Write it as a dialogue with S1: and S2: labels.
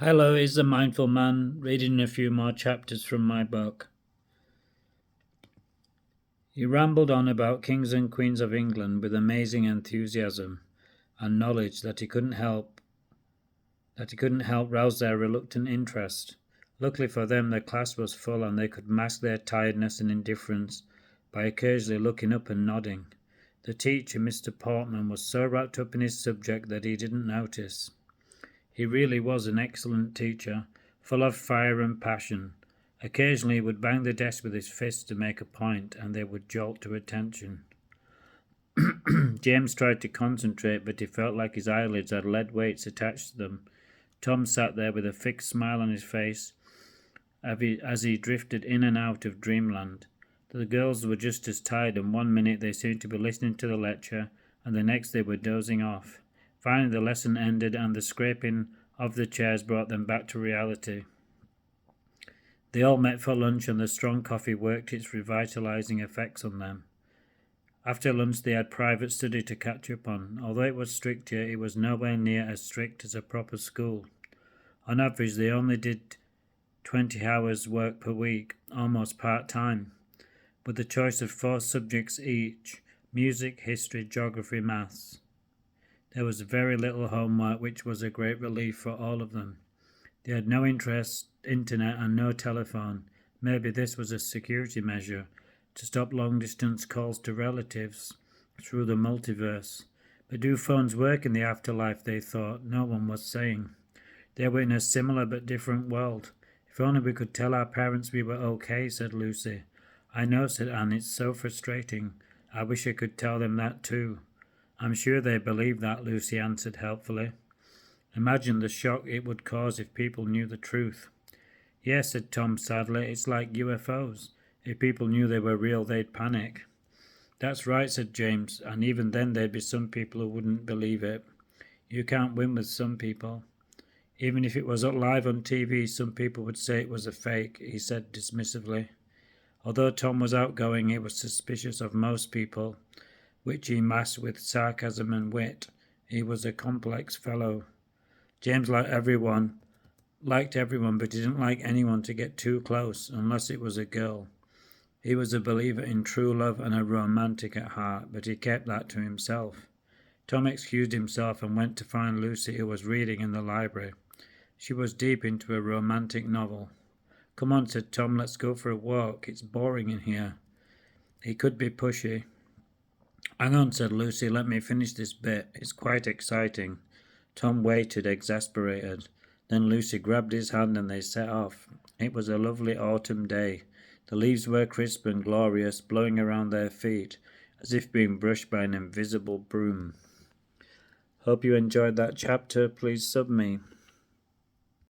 S1: Hello, is the Mindful Man reading a few more chapters from my book. He rambled on about kings and queens of England with amazing enthusiasm and knowledge that he couldn't help rouse their reluctant interest. Luckily for them, the class was full and they could mask their tiredness and indifference by occasionally looking up and nodding. The teacher, Mr. Portman, was so wrapped up in his subject that he didn't notice. He really was an excellent teacher, full of fire and passion. Occasionally he would bang the desk with his fist to make a point, and they would jolt to attention. James tried to concentrate, but he felt like his eyelids had lead weights attached to them. Tom sat there with a fixed smile on his face as he drifted in and out of dreamland. The girls were just as tired, and one minute they seemed to be listening to the lecture, and the next they were dozing off. Finally the lesson ended, and the scraping of the chairs brought them back to reality. They all met for lunch, and the strong coffee worked its revitalizing effects on them. After lunch they had private study to catch up on. Although it was strict here, it was nowhere near as strict as a proper school. On average they only did 20 hours work per week, almost part-time, with the choice of 4 subjects each: music, history, geography, maths. There was very little homework, which was a great relief for all of them. They had no internet and no telephone. Maybe this was a security measure to stop long-distance calls to relatives through the multiverse. But do phones work in the afterlife, they thought. No one was saying. They were in a similar but different world. If only we could tell our parents we were okay, said Lucy. I know, said Anne, it's so frustrating. I wish I could tell them that too. I'm sure they believe that, Lucy answered helpfully. Imagine the shock it would cause if people knew the truth. Yes, said Tom sadly, it's like UFOs. If people knew they were real, they'd panic. That's right, said James, and even then there'd be some people who wouldn't believe it. You can't win with some people. Even if it was live on TV, some people would say it was a fake, he said dismissively. Although Tom was outgoing, he was suspicious of most people, which he masked with sarcasm and wit. He was a complex fellow. James liked everyone, but he didn't like anyone to get too close, unless it was a girl. He was a believer in true love and a romantic at heart, but he kept that to himself. Tom excused himself and went to find Lucy, who was reading in the library. She was deep into a romantic novel. Come on, said Tom, let's go for a walk. It's boring in here. He could be pushy. Hang on, said Lucy, let me finish this bit. It's quite exciting. Tom waited, exasperated. Then Lucy grabbed his hand and they set off. It was a lovely autumn day. The leaves were crisp and glorious, blowing around their feet, as if being brushed by an invisible broom. Hope you enjoyed that chapter. Please sub me.